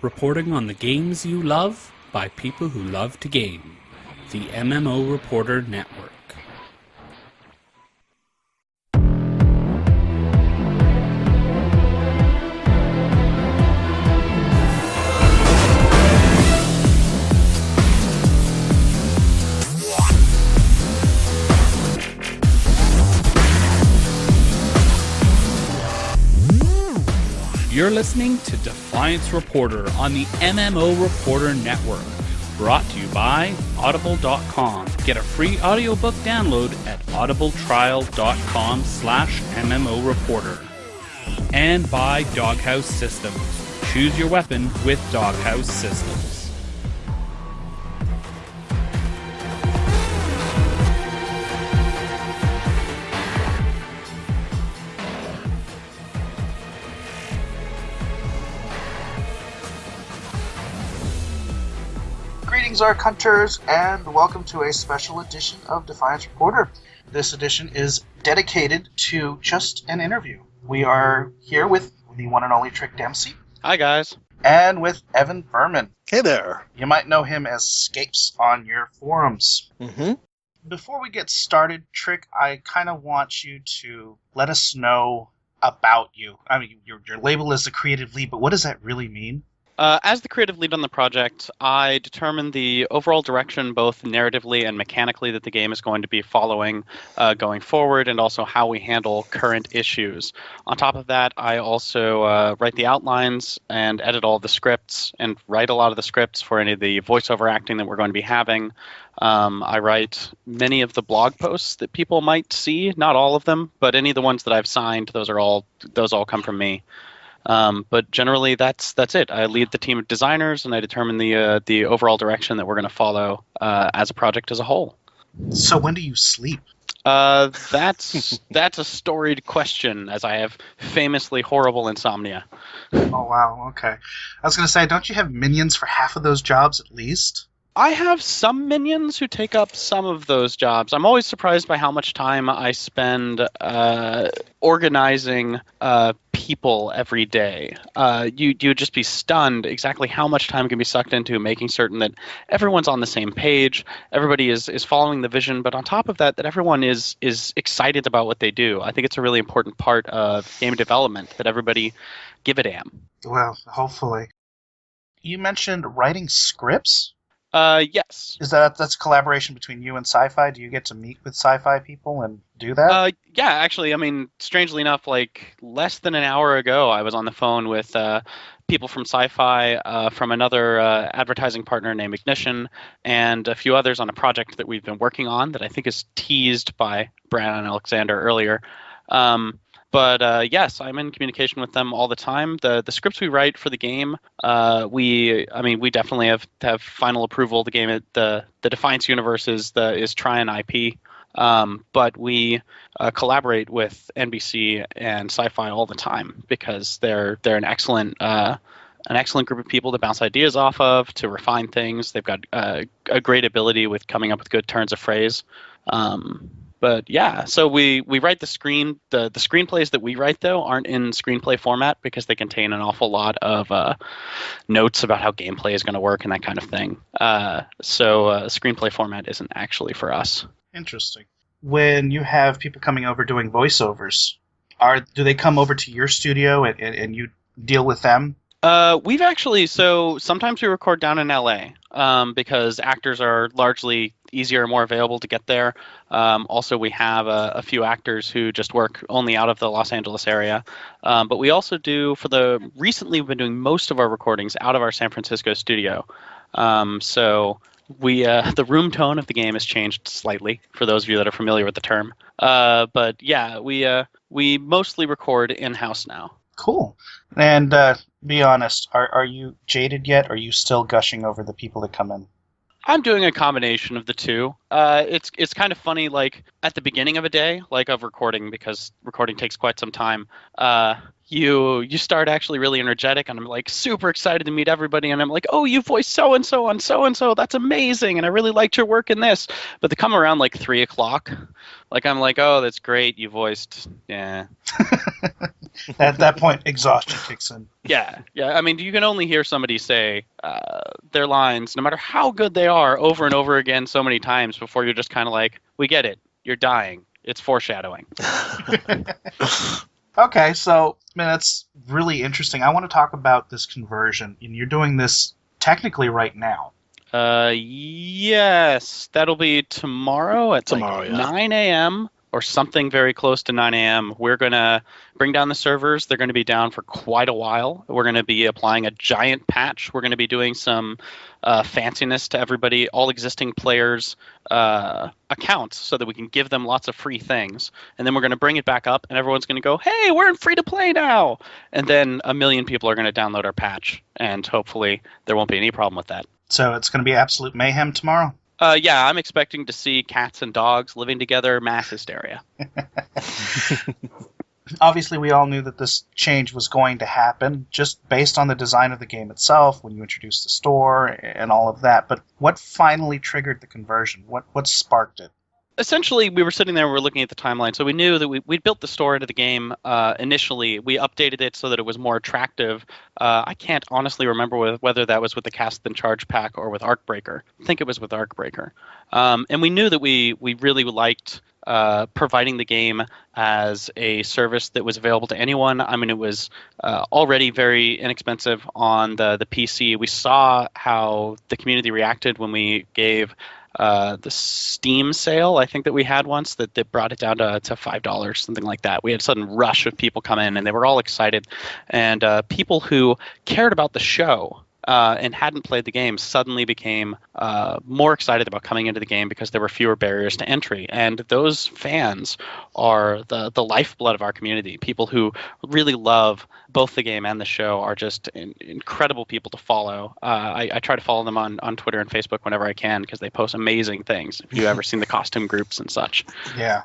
reporting on the games you love by people who love to game. The MMO Reporter Network. You're listening to Defiance Reporter on the MMO Reporter Network, brought to you by Audible.com. Get a free audiobook download at audibletrial.com/MMO Reporter. And by Doghouse Systems. Choose your weapon with Doghouse Systems. Greetings, Ark Hunters, and welcome to a special edition of Defiance Reporter. This edition is dedicated to just an interview. We are here with the one and only Trick Dempsey. Hi, guys. And with Evan Berman. Hey there. You might know him as Scapes on your forums. Mm-hmm. Before we get started, Trick, I kind of want you to let us know about you. I mean, your label is the creative lead, but what does that really mean? As the creative lead on the project, I determine the overall direction, both narratively and mechanically, that the game is going to be following going forward, and also how we handle current issues. On top of that, I also write the outlines and edit all the scripts, and write a lot of the scripts for any of the voiceover acting that we're going to be having. I write many of the blog posts that people might see, not all of them, but any of the ones that I've signed, those all come from me. But generally, that's it. I lead the team of designers, and I determine the overall direction that we're going to follow as a project as a whole. So when do you sleep? That's a storied question, as I have famously horrible insomnia. Oh, wow, okay. I was going to say, don't you have minions for half of those jobs at least? I have some minions who take up some of those jobs. I'm always surprised by how much time I spend organizing people every day. You would just be stunned exactly how much time can be sucked into making certain that everyone's on the same page, everybody is following the vision, but on top of that, that everyone is excited about what they do. I think it's a really important part of game development, that everybody give a damn. Well, hopefully. You mentioned writing scripts? Yes. Is that's a collaboration between you and SciFi? Do you get to meet with SciFi people and do that? Yeah, actually, I mean, strangely enough, like less than an hour ago, I was on the phone with people from SciFi, from another advertising partner named Ignition, and a few others on a project that we've been working on that I think is teased by Brad and Alexander earlier. But yes, I'm in communication with them all the time. The scripts we write for the game, we definitely have final approval. The game, the Defiance universe is Tryon IP, but we collaborate with NBC and SciFi all the time because they're an excellent group of people to bounce ideas off of, to refine things. They've got a great ability with coming up with good turns of phrase. But yeah, so we write the screenplays that we write, though, aren't in screenplay format because they contain an awful lot of notes about how gameplay is going to work and that kind of thing. So screenplay format isn't actually for us. Interesting. When you have people coming over doing voiceovers, do they come over to your studio and you deal with them? We've actually, so sometimes we record down in LA because actors are largely easier and more available to get there. Also, we have a few actors who just work only out of the Los Angeles area. But we also do, recently we've been doing most of our recordings out of our San Francisco studio. So we the room tone of the game has changed slightly, for those of you that are familiar with the term. But yeah, we mostly record in-house now. Cool. And be honest, are you jaded yet, or are you still gushing over the people that come in? I'm doing a combination of the two. It's kind of funny, like at the beginning of a day, like of recording, because recording takes quite some time. You start actually really energetic, and I'm like super excited to meet everybody, and I'm like, oh, you voiced so and so on so and so, that's amazing, and I really liked your work in this. But they come around like 3 o'clock, like I'm like, oh, that's great, you voiced, yeah. At that point, exhaustion kicks in. Yeah. I mean, you can only hear somebody say their lines, no matter how good they are, over and over again so many times before you're just kind of like, we get it. You're dying. It's foreshadowing. Okay, so that's really interesting. I want to talk about this conversion, and you're doing this technically right now. Yes. That'll be tomorrow at 9 a.m. or something very close to 9 a.m. We're going to bring down the servers. They're going to be down for quite a while. We're going to be applying a giant patch. We're going to be doing some fanciness to everybody, all existing players' accounts, so that we can give them lots of free things. And then we're going to bring it back up, and everyone's going to go, hey, we're in free-to-play now! And then 1 million people are going to download our patch, and hopefully there won't be any problem with that. So it's going to be absolute mayhem tomorrow? Yeah, I'm expecting to see cats and dogs living together, mass hysteria. Obviously, we all knew that this change was going to happen, just based on the design of the game itself, when you introduced the store and all of that. But what finally triggered the conversion? What sparked it? Essentially, we were sitting there, we were looking at the timeline, so we knew that we'd built the store into the game initially. We updated it so that it was more attractive. I can't honestly remember whether that was with the Cast and Charge pack or with Arcbreaker. I think it was with Arcbreaker. And we knew that we really liked providing the game as a service that was available to anyone. I mean, it was already very inexpensive on the PC. We saw how the community reacted when we gave the Steam sale, I think that we had once, that brought it down to $5, something like that. We had a sudden rush of people come in, and they were all excited. And people who cared about the show and hadn't played the game suddenly became more excited about coming into the game because there were fewer barriers to entry. And those fans are the lifeblood of our community. People who really love both the game and the show are just incredible people to follow. I try to follow them on Twitter and Facebook whenever I can because they post amazing things. If you've ever seen the costume groups and such. Yeah.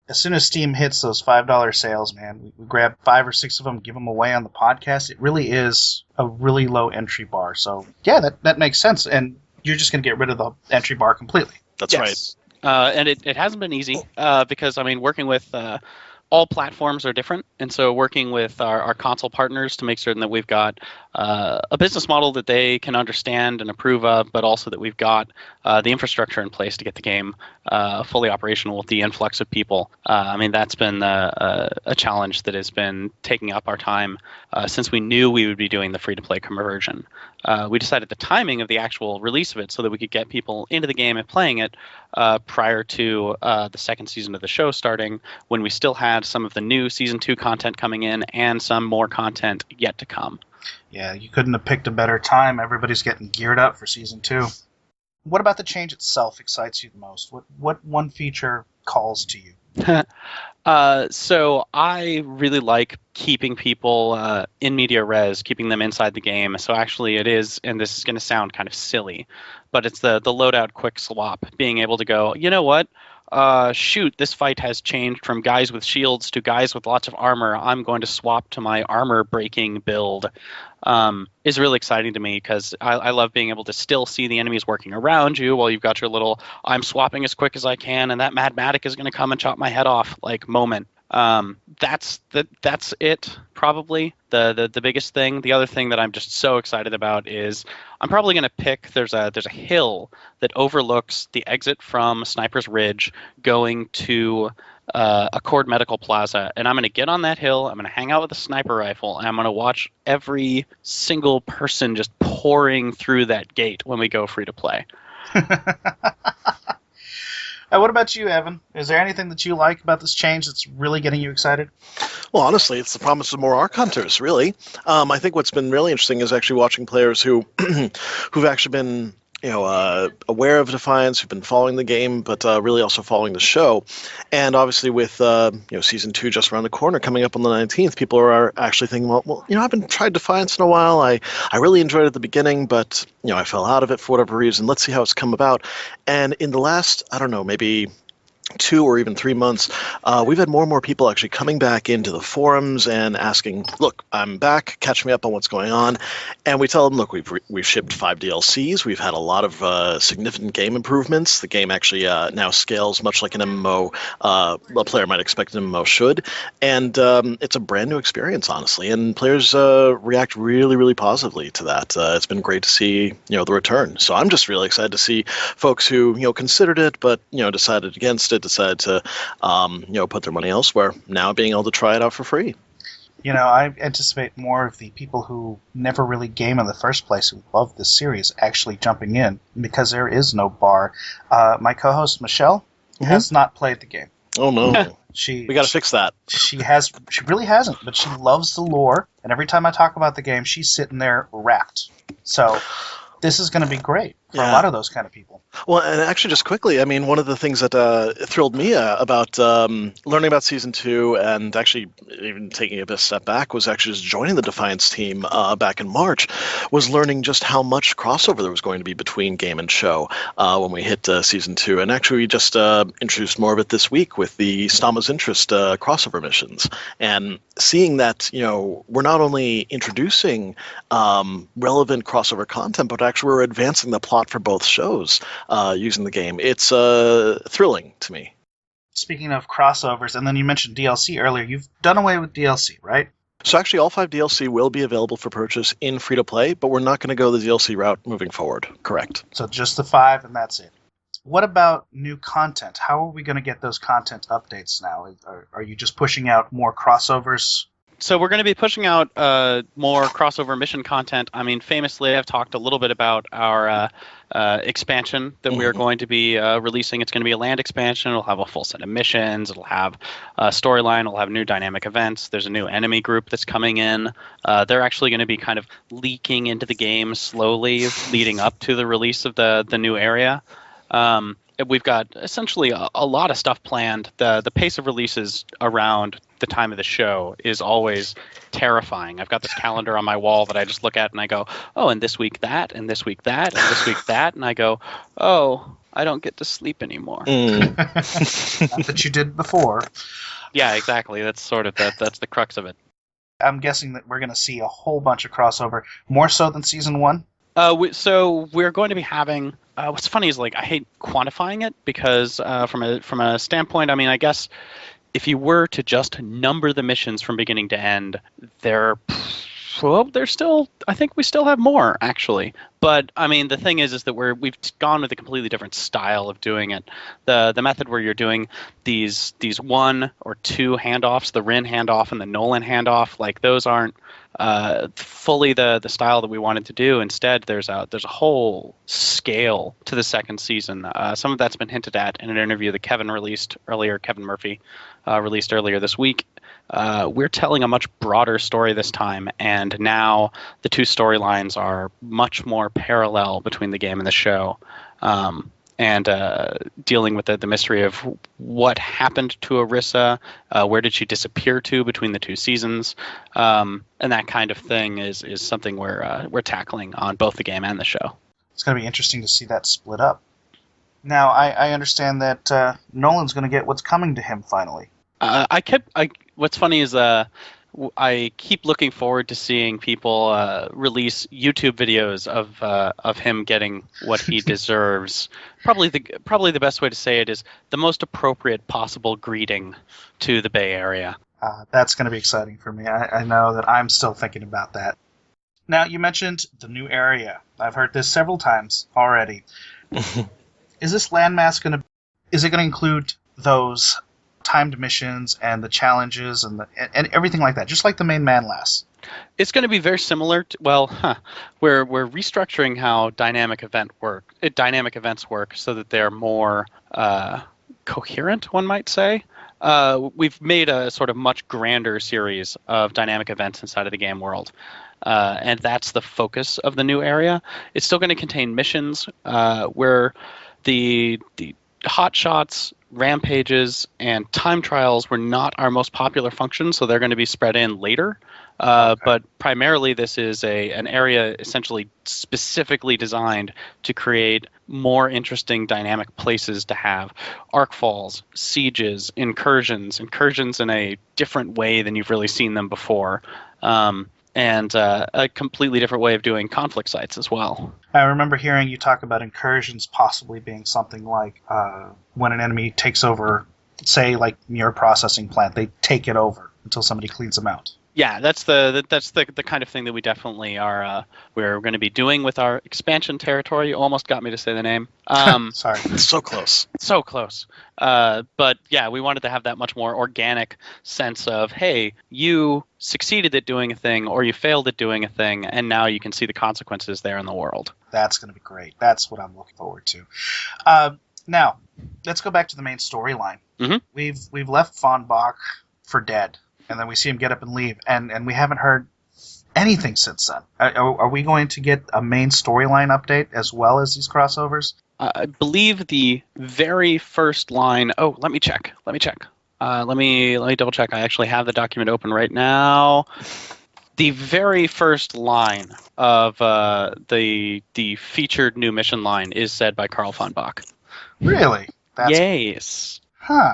As soon as Steam hits those $5 sales, man, we grab 5 or 6 of them, give them away on the podcast. It really is a really low entry bar. So, yeah, that makes sense. And you're just going to get rid of the entry bar completely. That's right. And it hasn't been easy because, I mean, working with all platforms are different. And so working with our console partners to make certain that we've got a business model that they can understand and approve of, but also that we've got the infrastructure in place to get the game fully operational with the influx of people. I mean, that's been a challenge that has been taking up our time since we knew we would be doing the free-to-play conversion. We decided the timing of the actual release of it so that we could get people into the game and playing it prior to the second season of the show starting, when we still had some of the new Season 2 content coming in and some more content yet to come. Yeah, you couldn't have picked a better time. Everybody's getting geared up for Season 2. What about the change itself excites you the most? What one feature calls to you? So I really like keeping people in media res, keeping them inside the game. So actually it is, and this is going to sound kind of silly, but it's the loadout quick swap, being able to go, you know what? Shoot, this fight has changed from guys with shields to guys with lots of armor. I'm going to swap to my armor-breaking build. Is really exciting to me because I love being able to still see the enemies working around you while you've got your little, I'm swapping as quick as I can, and that Madmatic is going to come and chop my head off, like, moment. That's it, probably the biggest thing. The other thing that I'm just so excited about is I'm probably going to pick, there's a hill that overlooks the exit from Sniper's Ridge going to Accord Medical Plaza, and I'm going to get on that hill, I'm going to hang out with a sniper rifle, and I'm going to watch every single person just pouring through that gate when we go free to play. What about you, Evan? Is there anything that you like about this change that's really getting you excited? Well, honestly, it's the promise of more Arc Hunters, really. I think what's been really interesting is actually watching players who've actually been aware of Defiance, who've been following the game, but really also following the show. And obviously, with season 2 just around the corner, coming up on the 19th, people are actually thinking, well, I haven't tried Defiance in a while. I really enjoyed it at the beginning, but I fell out of it for whatever reason. Let's see how it's come about. And in the last, I don't know, maybe 2 or even 3 months, we've had more and more people actually coming back into the forums and asking, look, I'm back, catch me up on what's going on. And we tell them, look, we've shipped 5 DLCs, we've had a lot of significant game improvements. The game actually now scales much like an MMO a player might expect an MMO should. And it's a brand new experience, honestly, and players react really, really positively to that. It's been great to see, the return. So I'm just really excited to see folks who, considered it, but, decided against it, decided to, put their money elsewhere, now being able to try it out for free. I anticipate more of the people who never really game in the first place, who love this series, actually jumping in, because there is no bar. My co-host, Michelle, has not played the game. Oh, no. We got to fix that. She really hasn't, but she loves the lore, and every time I talk about the game, she's sitting there rapt. So this is going to be great for a lot of those kind of people. Well, and actually, just quickly, one of the things that thrilled me about learning about Season 2 and actually even taking a step back was actually just joining the Defiance team back in March, was learning just how much crossover there was going to be between game and show when we hit Season 2. And actually, we just introduced more of it this week with the Stama's Interest crossover missions. And seeing that, we're not only introducing relevant crossover content, but actually we're advancing the plot for both shows using the game. It's thrilling to me. Speaking of crossovers, and then you mentioned DLC earlier, you've done away with DLC, right? So actually all 5 DLC will be available for purchase in free-to-play, but we're not going to go the DLC route moving forward. Correct. So just the 5 and that's it. What about new content? How are we going to get those content updates now? Are you just pushing out more crossovers? So we're going to be pushing out more crossover mission content. Famously, I've talked a little bit about our expansion that we're going to be releasing. It's going to be a land expansion. It'll have a full set of missions. It'll have a storyline. It'll have new dynamic events. There's a new enemy group that's coming in. They're actually going to be kind of leaking into the game slowly, leading up to the release of the new area. We've got essentially a lot of stuff planned. The pace of releases around the time of the show is always terrifying. I've got this calendar on my wall that I just look at and I go, oh, and this week that, and this week that, and this week that, and I go, oh, I don't get to sleep anymore. Not that you did before. Yeah, exactly. That's that's the crux of it. I'm guessing that we're going to see a whole bunch of crossover, more so than Season 1? So we're going to be having. What's funny is I hate quantifying it because from a standpoint, I guess if you were to just number the missions from beginning to end, they're still. I think we still have more actually. But the thing is that we've gone with a completely different style of doing it. The method where you're doing these 1 or 2 handoffs, the Rin handoff and the Nolan handoff, those aren't fully the style that we wanted to do. Instead, there's a whole scale to the second season. Some of that's been hinted at in an interview that Kevin Murphy released earlier this week. We're telling a much broader story this time, and now the 2 storylines are much more parallel between the game and the show, and dealing with the mystery of what happened to Orisa, where did she disappear to between the 2 seasons, and that kind of thing is something we're tackling on both the game and the show. It's going to be interesting to see that split up. Now, I understand that Nolan's going to get what's coming to him finally. What's funny is I keep looking forward to seeing people release YouTube videos of him getting what he deserves. Probably the best way to say it is the most appropriate possible greeting to the Bay Area. That's going to be exciting for me. I know that I'm still thinking about that. Now, you mentioned the new area. I've heard this several times already. Is this landmass going to include those timed missions and the challenges and everything like that, just like the main landmass? It's going to be very similar to, we're restructuring how dynamic events work so that they're more coherent, one might say. we've made a sort of much grander series of dynamic events inside of the game world. And that's the focus of the new area. It's still going to contain missions where the hot shots, rampages, and time trials were not our most popular functions, so they're going to be spread in later. But primarily, this is an area essentially specifically designed to create more interesting dynamic places to have arc falls, sieges, incursions in a different way than you've really seen them before. And a completely different way of doing conflict sites as well. I remember hearing you talk about incursions possibly being something like when an enemy takes over, say, like your processing plant, they take it over until somebody cleans them out. Yeah, that's the kind of thing that we definitely are we're going to be doing with our expansion territory. You almost got me to say the name. Sorry, So close. So close. But yeah, we wanted to have that much more organic sense of, hey, you succeeded at doing a thing or you failed at doing a thing, and now you can see the consequences there in the world. That's going to be great. That's what I'm looking forward to. Now, let's go back to the main storyline. Mm-hmm. We've left Von Bach for dead, and then we see him get up and leave, and we haven't heard anything since then. Are we going to get a main storyline update as well as these crossovers? I believe the very first line. Oh, let me check. Let me double check. I actually have the document open right now. The very first line of the featured new mission line is said by Carl von Bach. Really? Yes. Huh.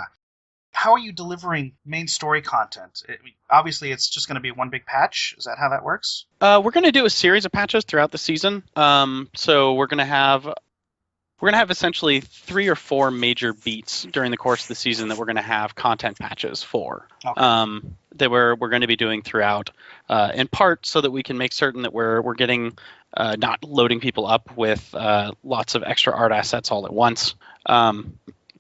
How are you delivering main story content? Obviously, it's just going to be one big patch. Is that how that works? We're going to do a series of patches throughout the season. So we're going to have essentially 3 or 4 major beats during the course of the season that we're going to have content patches for. Okay. That we're going to be doing throughout, in part so that we can make certain that we're getting not loading people up with lots of extra art assets all at once.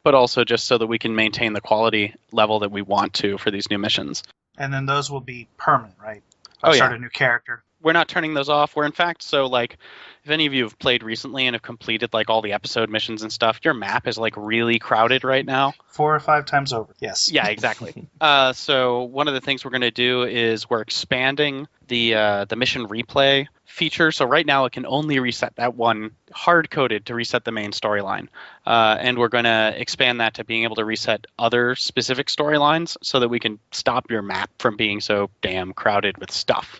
But also just so that we can maintain the quality level that we want to for these new missions. And then those will be permanent, right? Start a new character. We're not turning those off. We're in fact, so like, if any of you have played recently and have completed like all the episode missions and stuff, your map is like really crowded right now. 4 or 5 times over. Yes. Yeah, exactly. So one of the things we're going to do is we're expanding the mission replay feature. So right now it can only reset that one, hard-coded to reset the main storyline. And we're going to expand that to being able to reset other specific storylines so that we can stop your map from being so damn crowded with stuff.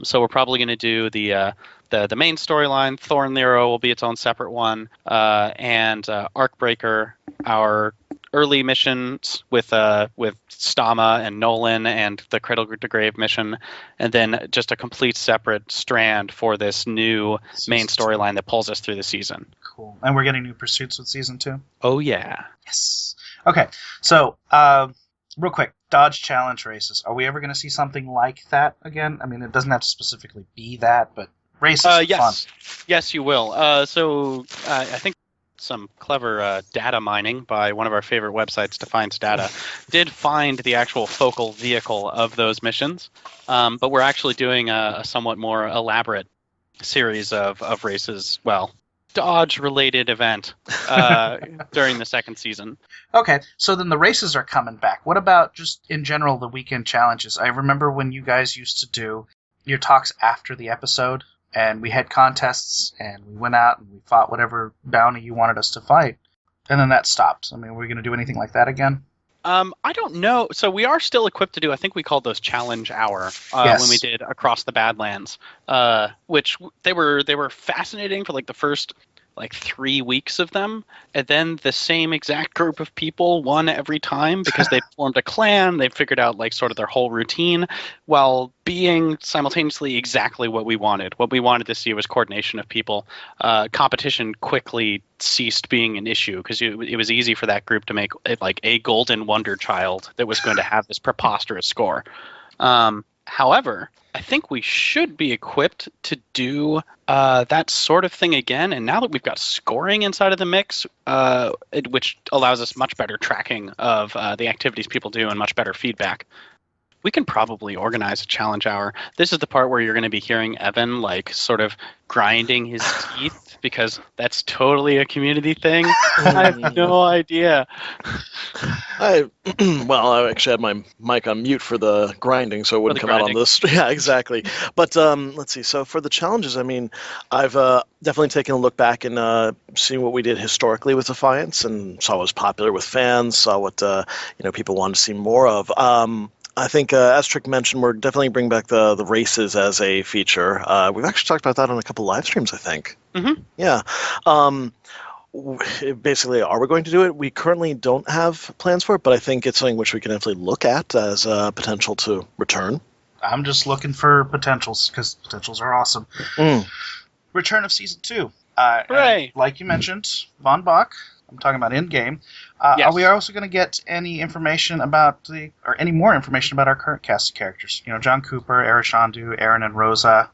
So we're probably going to do the main storyline. Thorn Lero will be its own separate one, and Arcbreaker, our early missions with Stama and Nolan and the Cradle to Grave mission, and then just a complete separate strand for this new main storyline that pulls us through the season. Cool. And we're getting new pursuits with season 2? Oh yeah. Yes. Okay. So, real quick, Dodge Challenge races. Are we ever going to see something like that again? I mean, it doesn't have to specifically be that, but races are fun. Yes, you will. So I think some clever data mining by one of our favorite websites, Defiance Data, did find the actual focal vehicle of those missions. But we're actually doing a somewhat more elaborate series of races. Well, Dodge-related event during the second season. Okay, so then the races are coming back. What about just in general the weekend challenges? I remember when you guys used to do your talks after the episode, and we had contests, and we went out and we fought whatever bounty you wanted us to fight, and then that stopped. I mean, were we going to do anything like that again? I don't know. So we are still equipped to do, I think we called those Challenge Hour Yes. when we did Across the Badlands, which they were fascinating for like the first 3 weeks of them, and then the same exact group of people won every time because they formed a clan. They figured out like sort of their whole routine while being simultaneously exactly what we wanted. What we wanted to see was coordination of people. Competition quickly ceased being an issue because it was easy for that group to make like a golden wonder child that was going to have this preposterous score. However, I think we should be equipped to do that sort of thing again. And now that we've got scoring inside of the mix, which allows us much better tracking of the activities people do and much better feedback, We can probably organize a challenge hour. This is the part where you're going to be hearing Evan like sort of grinding his teeth because that's totally a community thing. I have no idea. I actually had my mic on mute for the grinding, so it wouldn't come out on this. Yeah, exactly. But let's see. So for the challenges, I mean, I've definitely taken a look back and seen what we did historically with Defiance, and saw what was popular with fans, saw what people wanted to see more of. I think, as Trick mentioned, we're definitely bringing back the races as a feature. We've actually talked about that on a couple live streams, I think. Mm-hmm. Yeah. Basically, are we going to do it? We currently don't have plans for it, but I think it's something which we can definitely look at as a potential to return. I'm just looking for potentials, because potentials are awesome. Return of Season 2. Hooray! Like you mentioned, Von Bach. I'm talking about in-game. Yes. Are we also going to get any information about any more information about our current cast of characters? John Cooper, Arishandu, Aaron and Rosa.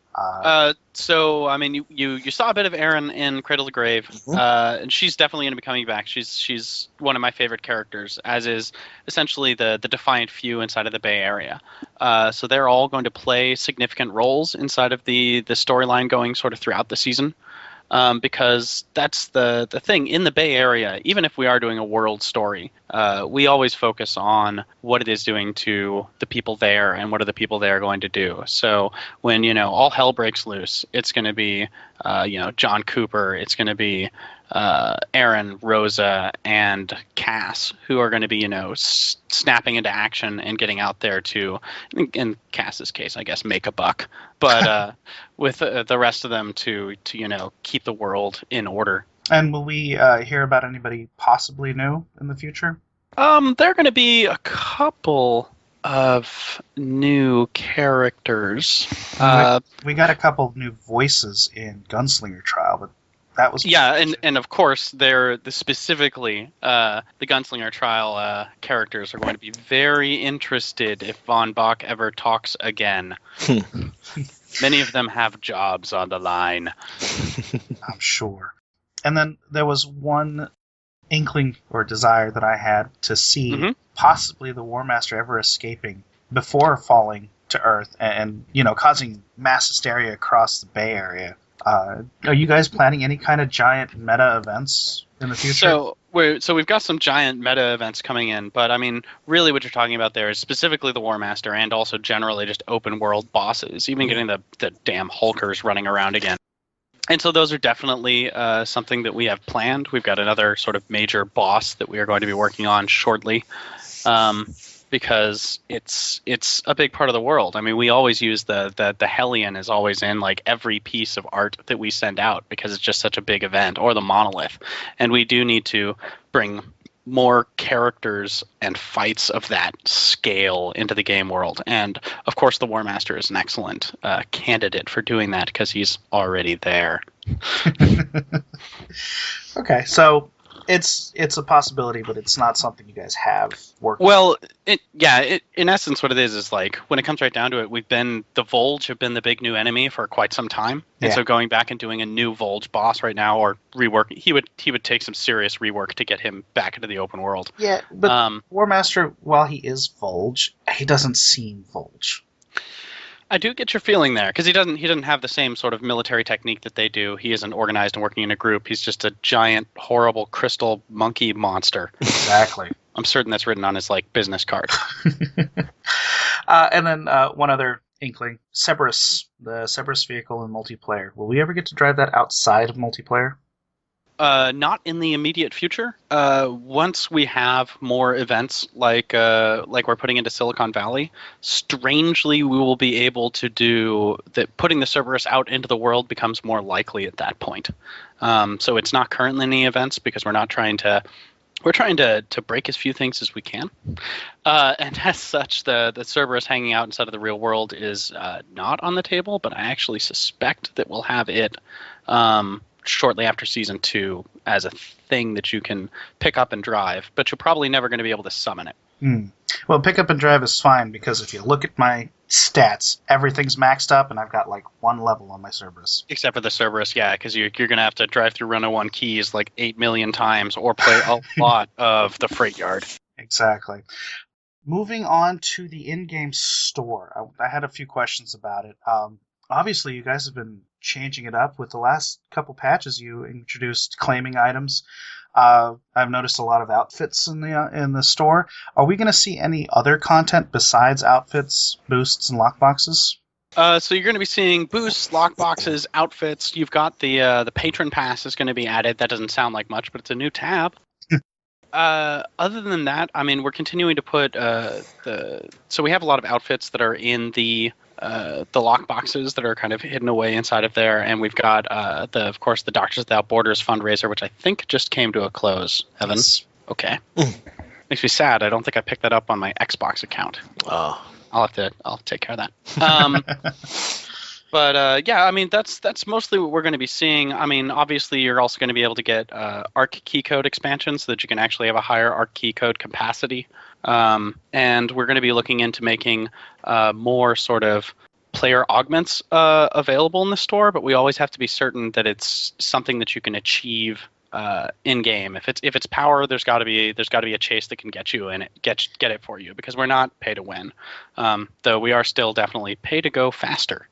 So, I mean, you saw a bit of Aaron in Cradle to Grave, and she's definitely going to be coming back. She's one of my favorite characters, as is essentially the Defiant few inside of the Bay Area. So they're all going to play significant roles inside of the storyline going sort of throughout the season. Because that's the thing in the Bay Area. Even if we are doing a world story, we always focus on what it is doing to the people there and what are the people there going to do. So when all hell breaks loose, it's going to be John Cooper. It's going to be Aaron, Rosa, and Cass, who are going to be snapping into action and getting out there to, in Cass's case, I guess, make a buck. But with the rest of them to keep the world in order. And will we hear about anybody possibly new in the future? There are going to be a couple of new characters. We got a couple new voices in Gunslinger Trial, but that was and of course they're specifically the Gunslinger Trial characters are going to be very interested if Von Bach ever talks again. Many of them have jobs on the line. I'm sure. And then there was one inkling or desire that I had to see possibly the War Master ever escaping before falling to Earth and causing mass hysteria across the Bay Area. Are you guys planning any kind of giant meta events in the future? So we've got some giant meta events coming in, but I mean, really what you're talking about there is specifically the War Master and also generally just open world bosses, even getting the damn Hulkers running around again. And so those are definitely something that we have planned. We've got another sort of major boss that we are going to be working on shortly. Because it's a big part of the world. I mean, we always use the Hellion is always in like every piece of art that we send out because it's just such a big event, or the Monolith. And we do need to bring more characters and fights of that scale into the game world. And of course, the War Master is an excellent candidate for doing that because he's already there. Okay, so it's a possibility, but it's not something you guys have worked. Well, in essence, what it is like when it comes right down to it, the Volge have been the big new enemy for quite some time, and so going back and doing a new Volge boss right now or rework, he would take some serious rework to get him back into the open world. Yeah, but War Master, while he is Volge, he doesn't seem Volge. I do get your feeling there because he doesn't have the same sort of military technique that they do. He isn't organized and working in a group. He's just a giant, horrible crystal monkey monster. Exactly. I'm certain that's written on his business card. And then one other inkling: Severus, the Severus vehicle in multiplayer. Will we ever get to drive that outside of multiplayer? Not in the immediate future. Once we have more events like we're putting into Silicon Valley, strangely we will be able to do that. Putting the Cerberus out into the world becomes more likely at that point. So it's not currently any events because we're trying to break as few things as we can. And as such, the Cerberus hanging out inside of the real world is not on the table, but I actually suspect that we'll have it shortly after Season 2 as a thing that you can pick up and drive, but you're probably never going to be able to summon it. Well, pick up and drive is fine, because if you look at my stats, everything's maxed up, and I've got one level on my Cerberus. Except for the Cerberus, yeah, because you're going to have to drive through Run 01 Keys 8 million times or play a lot of the Freight Yard. Exactly. Moving on to the in-game store, I had a few questions about it. Obviously, you guys have been changing it up with the last couple patches. You introduced claiming items. I've noticed a lot of outfits in the store. Are we going to see any other content besides outfits, boosts, and lockboxes? So you're going to be seeing boosts, lockboxes, outfits. You've got the patron pass is going to be added. That doesn't sound like much, but it's a new tab. Other than that, I mean, we're continuing to put so we have a lot of outfits that are in the lockboxes that are kind of hidden away inside of there, and we've got of course the Doctors Without Borders fundraiser, which I think just came to a close. Evan, okay, makes me sad. I don't think I picked that up on my Xbox account. I'll take care of that. But yeah, I mean that's mostly what we're going to be seeing. I mean, obviously you're also going to be able to get ARC key code expansion so that you can actually have a higher ARC key code capacity. And we're going to be looking into making more sort of player augments available in the store, but we always have to be certain that it's something that you can achieve in game. If it's power, there's got to be a chase that can get you and get it for you, because we're not pay to win, though we are still definitely pay to go faster.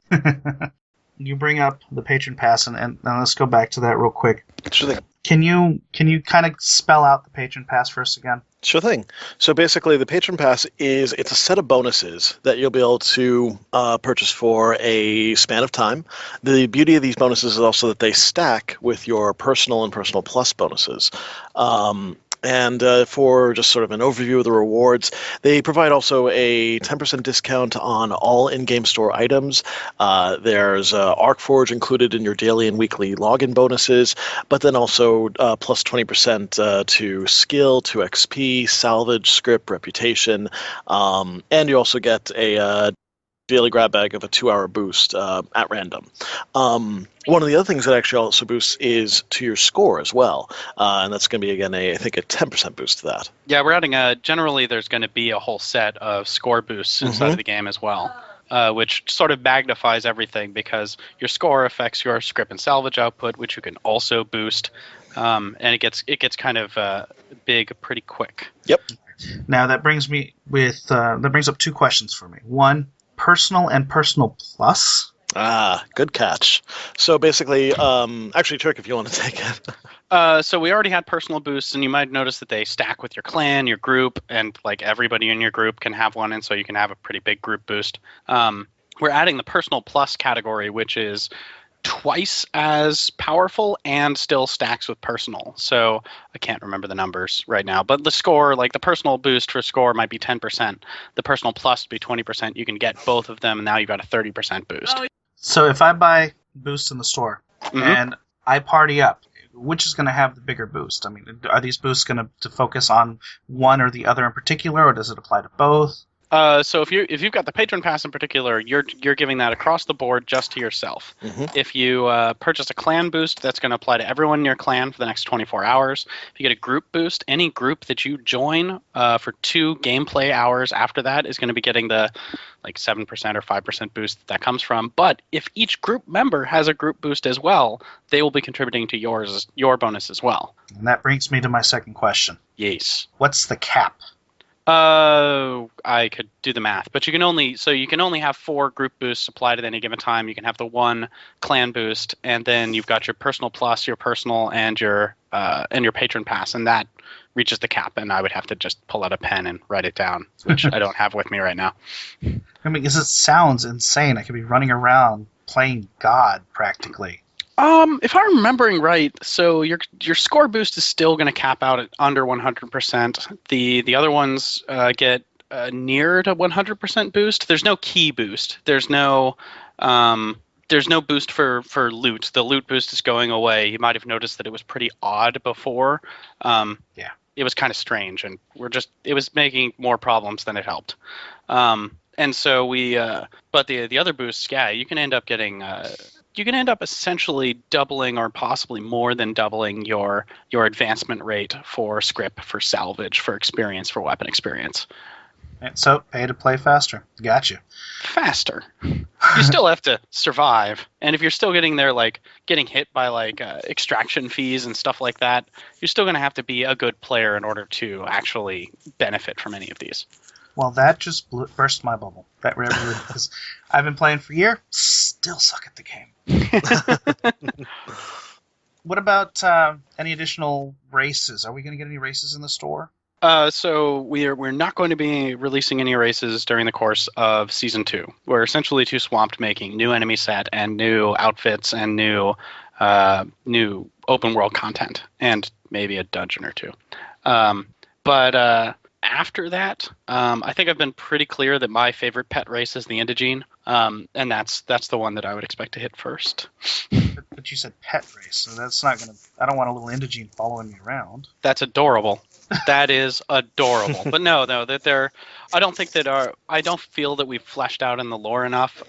You bring up the patron pass, and let's go back to that real quick. Sure thing. Can you kind of spell out the patron pass for us again? Sure thing. So basically, the Patron Pass it's a set of bonuses that you'll be able to purchase for a span of time. The beauty of these bonuses is also that they stack with your personal and personal plus bonuses. And for just sort of an overview of the rewards, they provide also a 10% discount on all in-game store items. There's ArcForge included in your daily and weekly login bonuses, but then also plus 20% to skill, to XP, salvage, script, reputation, and you also get a daily grab bag of a 2-hour boost at random. One of the other things that actually also boosts is to your score as well, and that's going to be, again, I think a 10% boost to that. Yeah, we're adding generally there's going to be a whole set of score boosts inside of the game as well, which sort of magnifies everything, because your score affects your script and salvage output, which you can also boost, and it gets kind of big pretty quick. Yep. Now that brings up two questions for me. One, personal and personal plus. Good catch. So basically, actually, Turk, if you want to take it. So we already had personal boosts, and you might notice that they stack with your clan, your group, and like everybody in your group can have one, and so you can have a pretty big group boost. We're adding the personal plus category, which is twice as powerful and still stacks with personal. So I can't remember the numbers right now, but the score, like the personal boost for score might be 10%. The personal plus would be 20%. You can get both of them, and now you've got a 30% boost. So if I buy boost in the store and I party up, which is going to have the bigger boost? I mean, are these boosts going to focus on one or the other in particular, or does it apply to both? So if you've got the patron pass in particular, you're giving that across the board just to yourself. If you purchase a clan boost, that's going to apply to everyone in your clan for the next 24 hours. If you get a group boost, any group that you join for 2 gameplay hours after that is going to be getting the like 7% or 5% boost that comes from. But if each group member has a group boost as well, they will be contributing to your bonus as well. And that brings me to my second question. Yes. What's the cap? I could do the math, but you can only have 4 group boosts applied at any given time. You can have the 1 clan boost, and then you've got your personal plus, your personal, and your patron pass, and that reaches the cap. And I would have to just pull out a pen and write it down, which I don't have with me right now. I mean, because it sounds insane. I could be running around playing God practically. If I'm remembering right, so your score boost is still going to cap out at under 100%. The other ones get near to 100% boost. There's no key boost. There's no boost for loot. The loot boost is going away. You might have noticed that it was pretty odd before. Yeah. It was kind of strange, and it was making more problems than it helped. And so but the other boosts, yeah, you can end up getting. You can end up essentially doubling or possibly more than doubling your advancement rate for script, for salvage, for experience, for weapon experience. And so, pay to play faster. Gotcha. Faster. You still have to survive. And if you're still getting there, like getting hit by like extraction fees and stuff like that, you're still going to have to be a good player in order to actually benefit from any of these. Well, that just burst my bubble. That really, because I've been playing for a year, still suck at the game. What about any additional races? Are we going to get any races in the store? So we're not going to be releasing any races during the course of Season 2. We're essentially too swamped making new enemy set and new outfits and new open world content and maybe a dungeon or two. But after that, I think I've been pretty clear that my favorite pet race is the Indigene, and that's the one that I would expect to hit first. But you said pet race, so that's not going to... I don't want a little Indigene following me around. That's adorable. That is adorable. But no, that they're... I don't think that I don't feel that we've fleshed out in the lore enough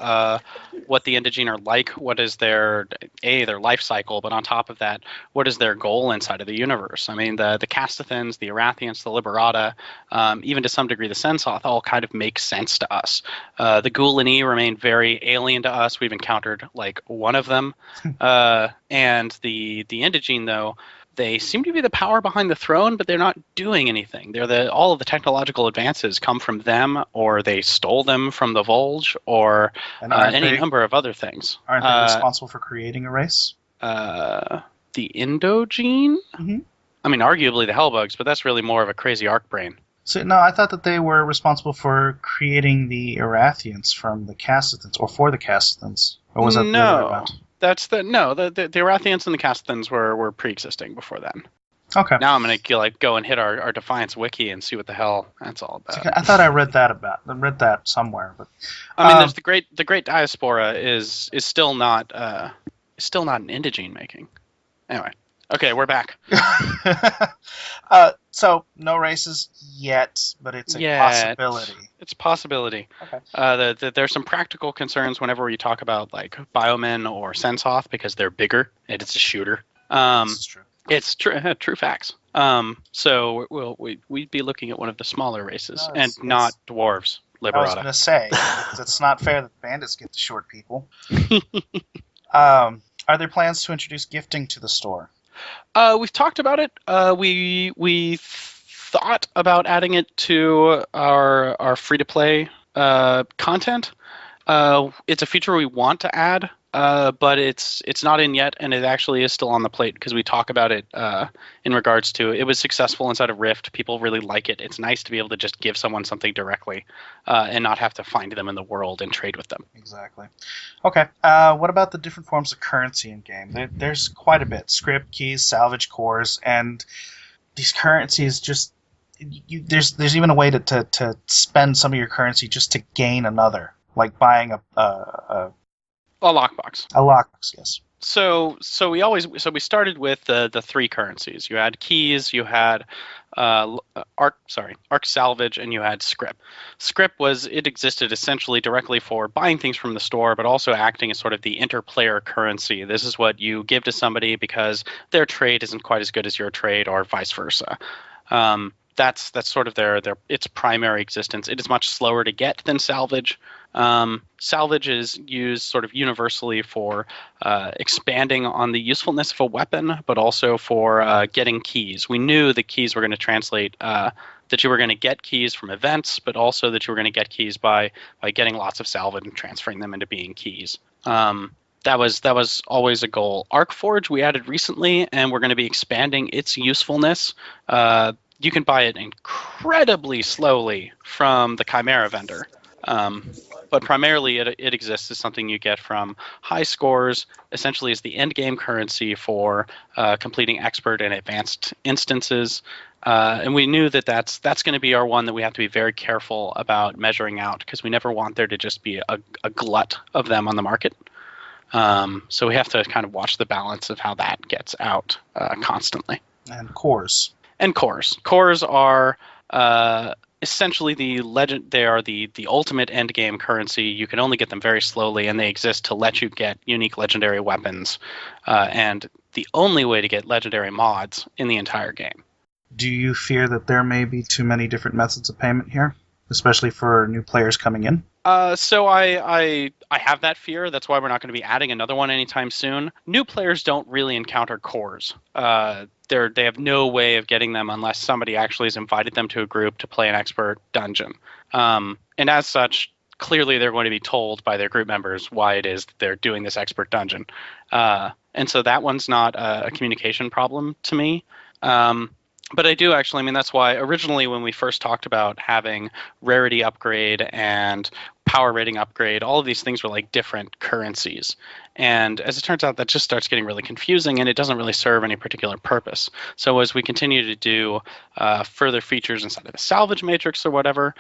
what the Indigene are like. What is their life cycle? But on top of that, what is their goal inside of the universe? I mean, the Castathans, the Irathients, the Liberata, even to some degree the Sensoth, all kind of make sense to us. The Gulen II remain very alien to us. We've encountered like one of them, and the Indigene though. They seem to be the power behind the throne, but they're not doing anything. All of the technological advances come from them, or they stole them from the Volge, or any number of other things. Aren't they responsible for creating a race? The Indogene? Mm-hmm. I mean, arguably the Hellbugs, but that's really more of a crazy arc brain. So, no, I thought that they were responsible for creating the Irathients from the Castathans, or for the Castathans. Or was that the other way around? The Irathients and the Castathans were pre-existing before then. Okay. Now I'm gonna go and hit our Defiance wiki and see what the hell that's all about. I thought I read that somewhere, but I mean, there's the great diaspora is still not an Indigene making. Anyway, okay, we're back. So no races yet, but it's a possibility. It's a possibility. Okay. There's some practical concerns whenever you talk about like Biomen or Sensoth because they're bigger and it's a shooter. This is true. It's true facts. So we'd be looking at one of the smaller races not dwarves. Liberata. I was going to say it's not fair that bandits get the short people. Are there plans to introduce gifting to the store? We've talked about it. We thought about adding it to our free-to-play content. It's a feature we want to add, but it's not in yet, and it actually is still on the plate because we talk about it in regards to it was successful inside of Rift. People really like it. It's nice to be able to just give someone something directly and not have to find them in the world and trade with them. Exactly. Okay. What about the different forms of currency in game? There's quite a bit: script, keys, salvage, cores, and these currencies just. There's even a way to spend some of your currency just to gain another, like buying a lockbox. A lockbox, yes. So we started with the three currencies. You had keys, you had arc salvage, and you had script. Script existed essentially directly for buying things from the store, but also acting as sort of the interplayer currency. This is what you give to somebody because their trade isn't quite as good as your trade, or vice versa. That's sort of its primary existence. It is much slower to get than salvage. Salvage is used sort of universally for expanding on the usefulness of a weapon, but also for getting keys. We knew the keys were going to translate that you were going to get keys from events, but also that you were going to get keys by getting lots of salvage and transferring them into being keys. That was always a goal. Arcforge we added recently, and we're going to be expanding its usefulness. You can buy it incredibly slowly from the Chimera vendor. But primarily it exists as something you get from high scores, essentially as the end game currency for completing expert and advanced instances. And we knew that's going to be our one that we have to be very careful about measuring out because we never want there to just be a glut of them on the market. So we have to kind of watch the balance of how that gets out constantly. And cores. Cores are essentially the legend. They are the ultimate end game currency. You can only get them very slowly, and they exist to let you get unique legendary weapons, and the only way to get legendary mods in the entire game. Do you fear that there may be too many different methods of payment here? especially for new players coming in? So I have that fear. That's why we're not going to be adding another one anytime soon. New players don't really encounter cores. They have no way of getting them unless somebody actually has invited them to a group to play an expert dungeon. And as such, clearly they're going to be told by their group members why it is that they're doing this expert dungeon. And so that one's not a communication problem to me. But I do actually, I mean, that's why originally when we first talked about having rarity upgrade and power rating upgrade, all of these things were like different currencies. And as it turns out, that just starts getting really confusing and it doesn't really serve any particular purpose. So as we continue to do further features inside of the salvage matrix or whatever,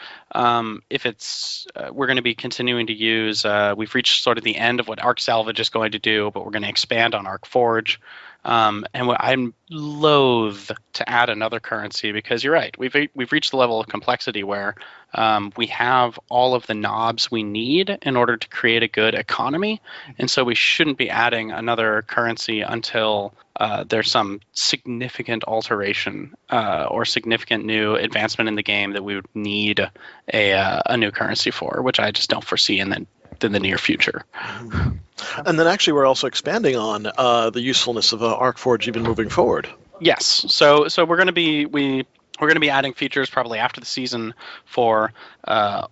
if it's, we're going to be continuing to use, we've reached sort of the end of what Arc Salvage is going to do, but we're going to expand on Arc Forge. And I'm loath to add another currency because you're right. We've reached the level of complexity where we have all of the knobs we need in order to create a good economy, and so we shouldn't be adding another currency until there's some significant alteration or significant new advancement in the game that we would need a new currency for, which I just don't foresee in the near future. And then actually we're also expanding on the usefulness of ArcForge even moving forward. Yes. So we're going to be we're going to be adding features probably after the season for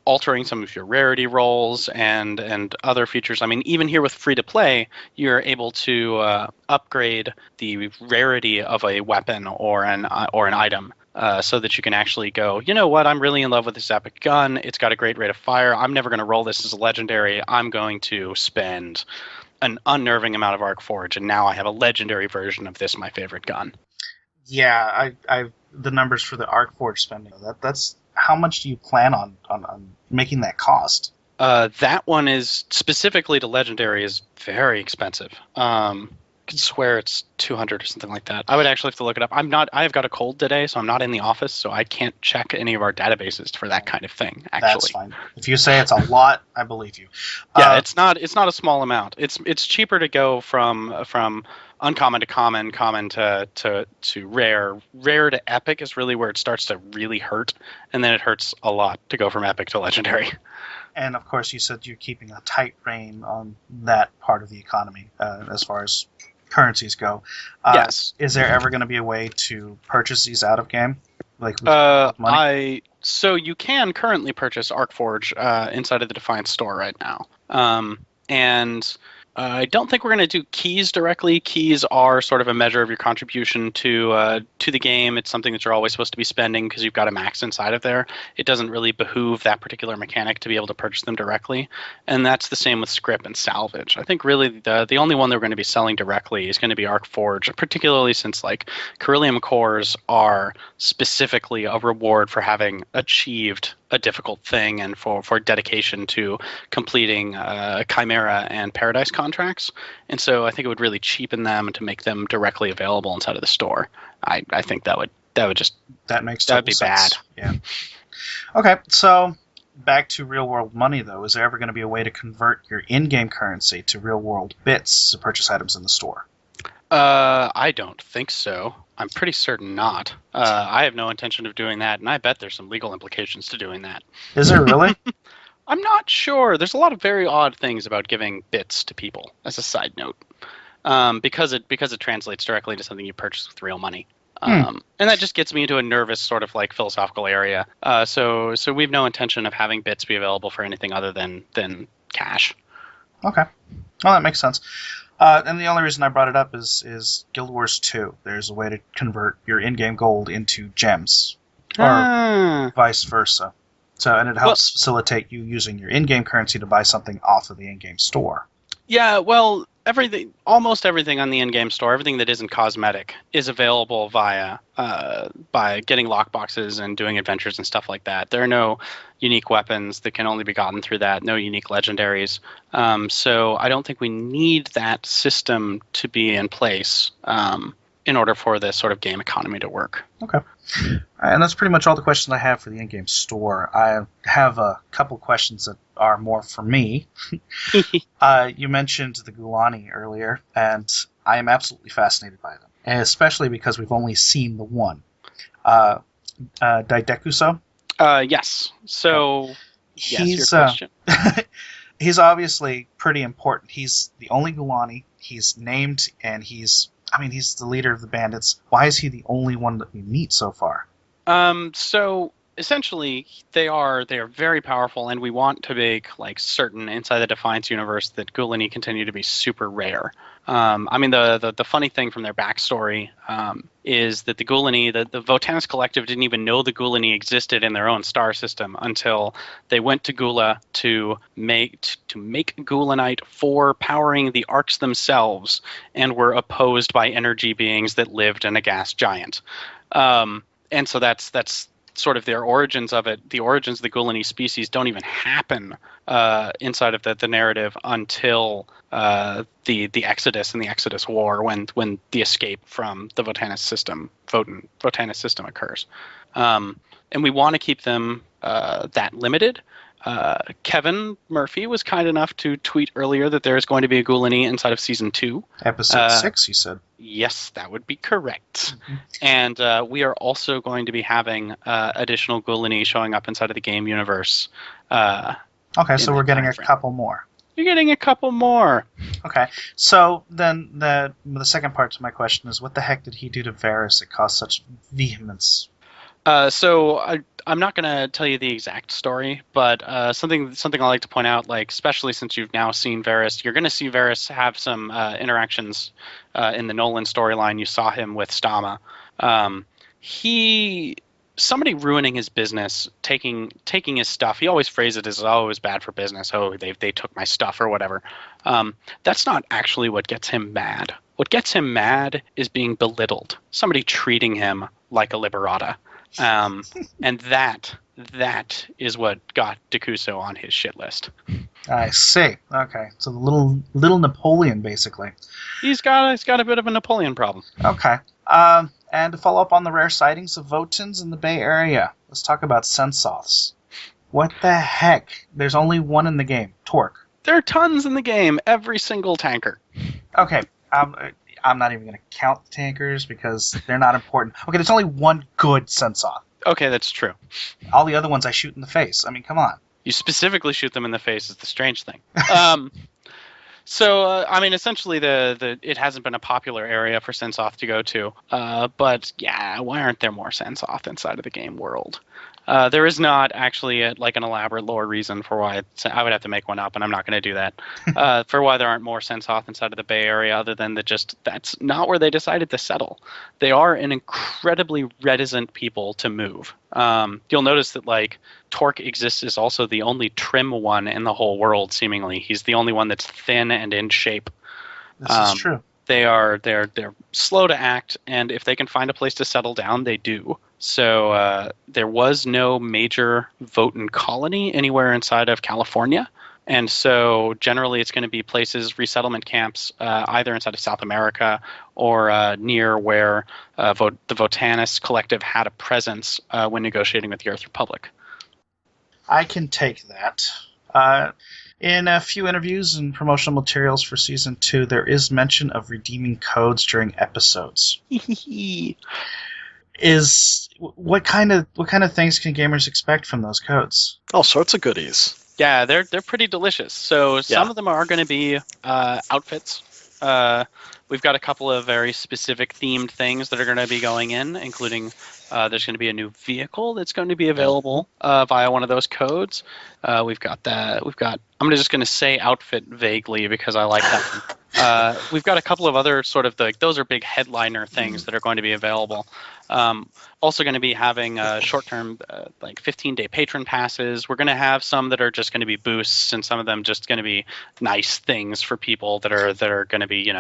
altering some of your rarity rolls and other features. I mean, even here with free to play, you're able to upgrade the rarity of a weapon or an item. So that you can actually go, you know what, I'm really in love with this epic gun. It's got a great rate of fire. I'm never going to roll this as a legendary. I'm going to spend an unnerving amount of Arc Forge, and now I have a legendary version of this, my favorite gun. Yeah, I the numbers for the Arc Forge spending. That's how much do you plan on making that cost? That one is specifically to legendary is very expensive. I could swear it's 200 or something like that. I would actually have to look it up. I've got a cold today, so I'm not in the office, so I can't check any of our databases for that kind of thing, actually. That's fine. If you say it's a lot, I believe you. Yeah, it's not a small amount. It's cheaper to go from uncommon to common to rare. Rare to epic is really where it starts to really hurt, and then it hurts a lot to go from epic to legendary. And of course, you said you're keeping a tight rein on that part of the economy as far as currencies go. Yes. Is there ever going to be a way to purchase these out of game? Like with money? So you can currently purchase ArcForge inside of the Defiance store right now. And I don't think we're going to do keys directly. Keys are sort of a measure of your contribution to the game. It's something that you're always supposed to be spending because you've got a max inside of there. It doesn't really behoove that particular mechanic to be able to purchase them directly. And that's the same with script and salvage. I think really the only one that we're going to be selling directly is going to be ArcForge, particularly since like Beryllium cores are specifically a reward for having achieved a difficult thing and for dedication to completing Chimera and Paradise contracts. And so I think it would really cheapen them to make them directly available inside of the store. I think that would makes that would be sense. bad. Yeah. Okay, so back to real world money though. Is there ever going to be a way to convert your in-game currency to real world bits to purchase items in the store? I don't think so. I'm pretty certain not. I have no intention of doing that, and I bet there's some legal implications to doing that. Is there really? I'm not sure. There's a lot of very odd things about giving bits to people, as a side note, because it translates directly to something you purchase with real money. And that just gets me into a nervous sort of like philosophical area. So we've no intention of having bits be available for anything other than cash. Okay. Well, that makes sense. And the only reason I brought it up is Guild Wars 2. There's a way to convert your in-game gold into gems, or vice versa. So, and it helps facilitate you using your in-game currency to buy something off of the in-game store. Yeah, well, almost everything on the in-game store, everything that isn't cosmetic, is available by getting lockboxes and doing adventures and stuff like that. There are no unique weapons that can only be gotten through that, no unique legendaries. So I don't think we need that system to be in place in order for this sort of game economy to work. Okay. And that's pretty much all the questions I have for the in-game store. I have a couple questions that are more for me. You mentioned the Gulen earlier, and I am absolutely fascinated by them, and especially because we've only seen the one. Daidekuso? Yes. So, yes, your He's question. he's obviously pretty important. He's the only Gulani. He's named, and he's the leader of the bandits. Why is he the only one that we meet so far? So essentially, they are very powerful, and we want to make like certain inside the Defiance universe that Gulani continue to be super rare. The funny thing from their backstory is that the Gulani, the Votanus Collective, didn't even know the Gulani existed in their own star system until they went to Gula to make Gulanite for powering the arcs themselves, and were opposed by energy beings that lived in a gas giant. And so that's sort of their origins of it. The origins of the Gulani species don't even happen inside of the narrative until the Exodus and the Exodus War, when the escape from the Votanus system occurs. And we want to keep them that limited. Kevin Murphy was kind enough to tweet earlier that there is going to be a Gulani inside of Season 2. Episode 6, you said. Yes, that would be correct. Mm-hmm. And we are also going to be having additional Gulani showing up inside of the game universe. Okay, so we're getting a couple more. You're getting a couple more. Okay, so then the second part to my question is, what the heck did he do to Varys that caused such vehemence? So I'm not going to tell you the exact story, but something I like to point out, like especially since you've now seen Varys, you're going to see Varys have some interactions in the Nolan storyline. You saw him with Stama. Somebody ruining his business, taking his stuff. He always phrases it as, "Oh, it was bad for business. Oh, they took my stuff," or whatever. That's not actually what gets him mad. What gets him mad is being belittled. Somebody treating him like a liberata. And that is what got D'Acuso on his shit list. I see. Okay, so the little Napoleon, basically. He's got a bit of a Napoleon problem. Okay. And to follow up on the rare sightings of Votans in the Bay Area, let's talk about Sensoths. What the heck? There's only one in the game. Torque. There are tons in the game. Every single tanker. Okay. I'm not even going to count the tankers because they're not important. Okay, there's only one good Sensoth. Okay, that's true. All the other ones I shoot in the face. I mean, come on. You specifically shoot them in the face is the strange thing. Essentially, it hasn't been a popular area for Sensoth to go to. But yeah, why aren't there more Sensoth inside of the game world? There is not actually an elaborate lore reason for why. I would have to make one up, and I'm not going to do that. For why there aren't more Sensoth inside of the Bay Area, other than that's not where they decided to settle. They are an incredibly reticent people to move. You'll notice that Torque exists is also the only trim one in the whole world. Seemingly, he's the only one that's thin and in shape. This is true. They're slow to act, and if they can find a place to settle down, they do. So there was no major Votan colony anywhere inside of California. And so generally it's going to be places, resettlement camps, either inside of South America or near where the Votanus Collective had a presence when negotiating with the Earth Republic. I can take that. In a few interviews and promotional materials for Season 2, there is mention of redeeming codes during episodes. What kind of things can gamers expect from those codes? All sorts of goodies. Yeah, they're pretty delicious. So some of them are going to be outfits. We've got a couple of very specific themed things that are going to be going in, including there's going to be a new vehicle that's going to be available via one of those codes. I'm just going to say outfit vaguely because I like that one. We've got a couple of other sort of those are big headliner things that are going to be available. Also going to be having short-term 15-day patron passes. We're going to have some that are just going to be boosts, and some of them just going to be nice things for people that are going to be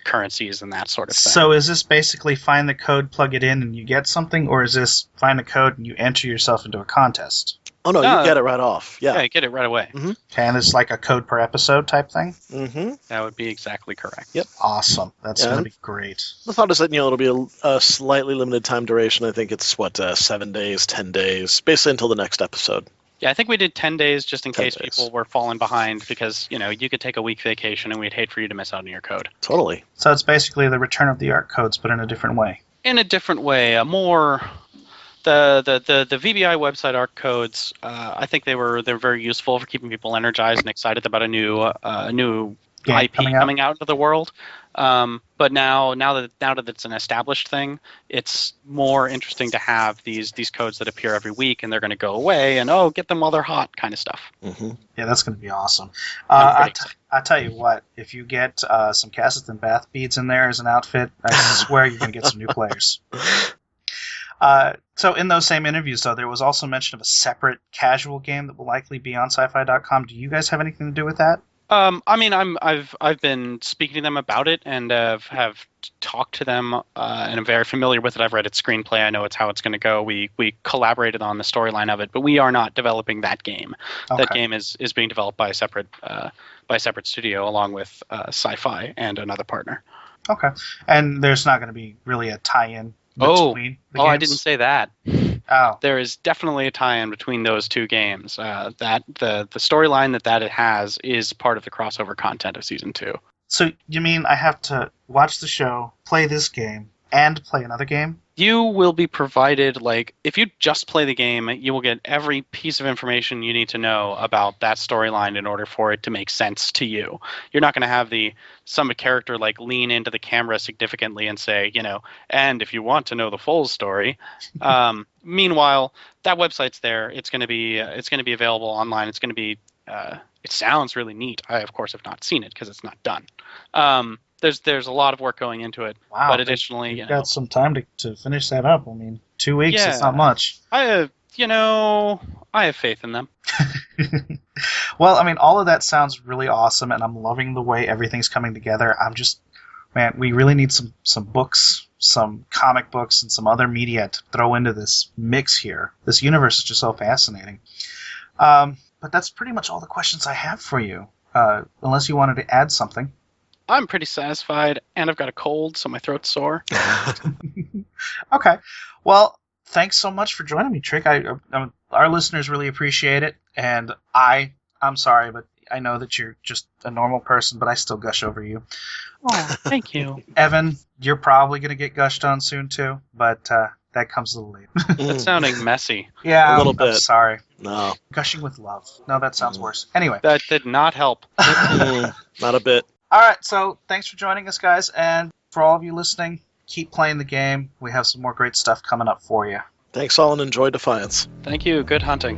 currencies and that sort of thing. So is this basically find the code, plug it in, and you get something, or is this find the code and you enter yourself into a contest? Oh no, you get it right off. Yeah, you get it right away. Mm-hmm. Okay, and it's like a code per episode type thing? Mm-hmm. That would be exactly correct. Yep. Awesome. That's going to be great. The thought is that it'll be a slightly limited time duration. I think it's 7 days, 10 days, basically until the next episode. Yeah, I think we did 10 days just in case people were falling behind because, you could take a week vacation and we'd hate for you to miss out on your code. Totally. So it's basically the Return of the Ark codes, but in a different way. In a different way, The VBI website arc codes, I think they're very useful for keeping people energized and excited about a new Game IP coming out into the world. But now that it's an established thing, it's more interesting to have these codes that appear every week, and they're going to go away, and get them while they're hot, kind of stuff. Mm-hmm. Yeah, that's going to be awesome. I'm pretty excited. I tell you what, if you get some Cassis and Bath beads in there as an outfit, I swear you're going to get some new players. So in those same interviews, though, there was also mention of a separate casual game that will likely be on SciFi.com. Do you guys have anything to do with that? I mean, I've been speaking to them about it and have talked to them, and I'm very familiar with it. I've read its screenplay. I know it's how it's going to go. We collaborated on the storyline of it, but we are not developing that game. Okay. That game is being developed by a separate studio along with SciFi and another partner. Okay, and there's not going to be really a tie-in between the games? I didn't say that. Oh. There is definitely a tie-in between those two games. That the storyline that it has is part of the crossover content of Season 2. So you mean I have to watch the show, play this game, and play another game? You will be provided, if you just play the game, you will get every piece of information you need to know about that storyline in order for it to make sense to you. You're not going to have some character lean into the camera significantly and say, and if you want to know the full story. Meanwhile, that website's there. It's going to be available online. It's going to be it sounds really neat. I of course have not seen it because it's not done. There's a lot of work going into it. Wow, but additionally, you've got some time to finish that up. I mean, 2 weeks is not much. I have faith in them. Well, I mean, all of that sounds really awesome, and I'm loving the way everything's coming together. Man, we really need some books, some comic books, and some other media to throw into this mix here. This universe is just so fascinating. But that's pretty much all the questions I have for you, unless you wanted to add something. I'm pretty satisfied, and I've got a cold, so my throat's sore. Okay. Well, thanks so much for joining me, Trick. Our listeners really appreciate it, and I'm sorry, but I know that you're just a normal person, but I still gush over you. Oh, thank you. Evan, you're probably going to get gushed on soon, too, but that comes a little late. That's sounding messy. Yeah, A little bit. I'm sorry. No. Gushing with love. No, that sounds worse. Anyway. That did not help. Not a bit. All right, so thanks for joining us, guys, and for all of you listening, keep playing the game. We have some more great stuff coming up for you. Thanks all, and enjoy Defiance. Thank you. Good hunting.